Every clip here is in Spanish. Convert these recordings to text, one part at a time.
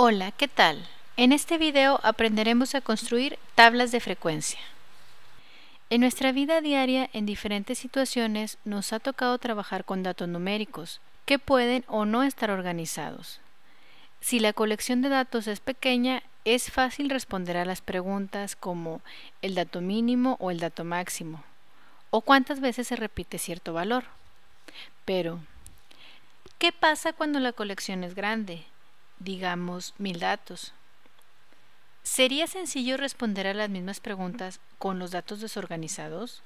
Hola, ¿qué tal? En este video aprenderemos a construir tablas de frecuencia. En nuestra vida diaria, en diferentes situaciones, nos ha tocado trabajar con datos numéricos, que pueden o no estar organizados. Si la colección de datos es pequeña, es fácil responder a las preguntas como el dato mínimo o el dato máximo, o cuántas veces se repite cierto valor. Pero, ¿qué pasa cuando la colección es grande? Digamos 1000 datos. ¿Sería sencillo responder a las mismas preguntas con los datos desorganizados?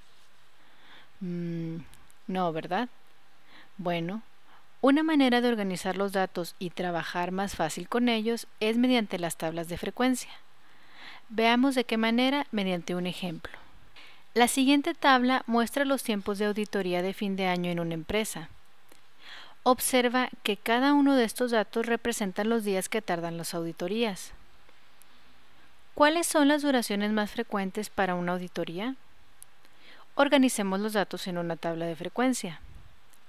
No, ¿verdad? Bueno, una manera de organizar los datos y trabajar más fácil con ellos es mediante las tablas de frecuencia. Veamos de qué manera mediante un ejemplo. La siguiente tabla muestra los tiempos de auditoría de fin de año en una empresa. Observa que cada uno de estos datos representa los días que tardan las auditorías. ¿Cuáles son las duraciones más frecuentes para una auditoría? Organicemos los datos en una tabla de frecuencia.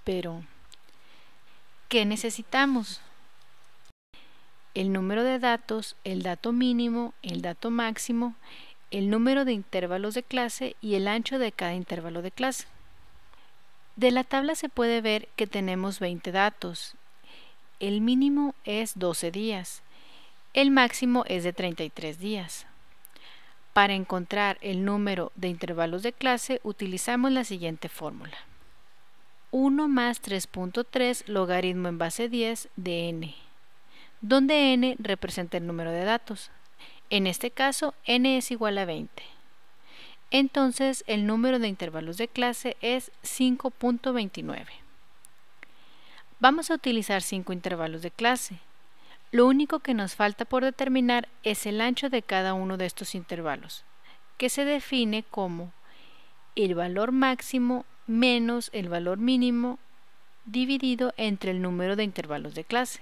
Pero, ¿qué necesitamos? El número de datos, el dato mínimo, el dato máximo, el número de intervalos de clase y el ancho de cada intervalo de clase. De la tabla se puede ver que tenemos 20 datos. El mínimo es 12 días. El máximo es de 33 días. Para encontrar el número de intervalos de clase utilizamos la siguiente fórmula. 1 más 3.3 logaritmo en base 10 de n, donde n representa el número de datos. En este caso, n es igual a 20. Entonces, el número de intervalos de clase es 5.29. Vamos a utilizar 5 intervalos de clase. Lo único que nos falta por determinar es el ancho de cada uno de estos intervalos, que se define como el valor máximo menos el valor mínimo dividido entre el número de intervalos de clase.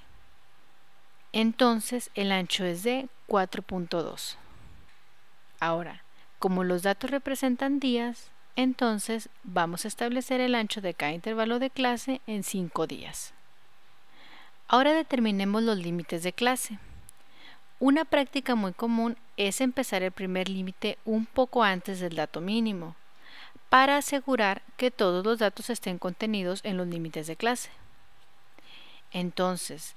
Entonces, el ancho es de 4.2. Ahora, como los datos representan días, entonces vamos a establecer el ancho de cada intervalo de clase en 5 días. Ahora determinemos los límites de clase. Una práctica muy común es empezar el primer límite un poco antes del dato mínimo, para asegurar que todos los datos estén contenidos en los límites de clase. Entonces,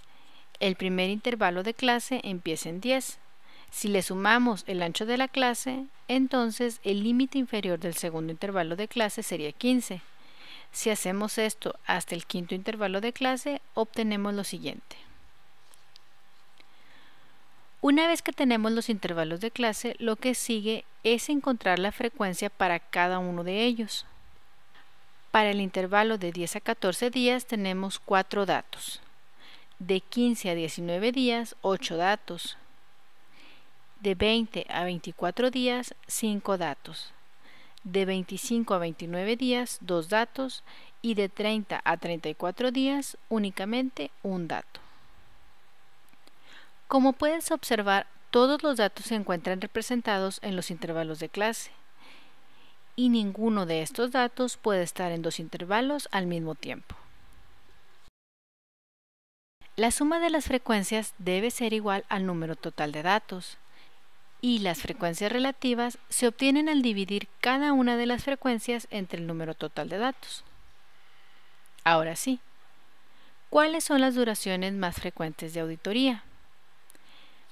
el primer intervalo de clase empieza en 10. Si le sumamos el ancho de la clase, entonces el límite inferior del segundo intervalo de clase sería 15. Si hacemos esto hasta el quinto intervalo de clase, obtenemos lo siguiente. Una vez que tenemos los intervalos de clase, lo que sigue es encontrar la frecuencia para cada uno de ellos. Para el intervalo de 10 a 14 días tenemos 4 datos. De 15 a 19 días, 8 datos. De 20 a 24 días, 5 datos. De 25 a 29 días, 2 datos. Y de 30 a 34 días, únicamente un dato. Como puedes observar, todos los datos se encuentran representados en los intervalos de clase. Y ninguno de estos datos puede estar en 2 intervalos al mismo tiempo. La suma de las frecuencias debe ser igual al número total de datos, y las frecuencias relativas se obtienen al dividir cada una de las frecuencias entre el número total de datos. Ahora sí, ¿cuáles son las duraciones más frecuentes de auditoría?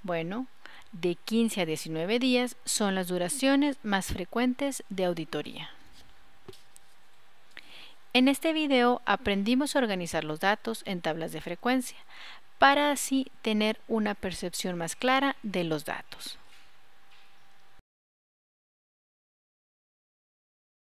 Bueno, de 15 a 19 días son las duraciones más frecuentes de auditoría. En este video aprendimos a organizar los datos en tablas de frecuencia, para así tener una percepción más clara de los datos.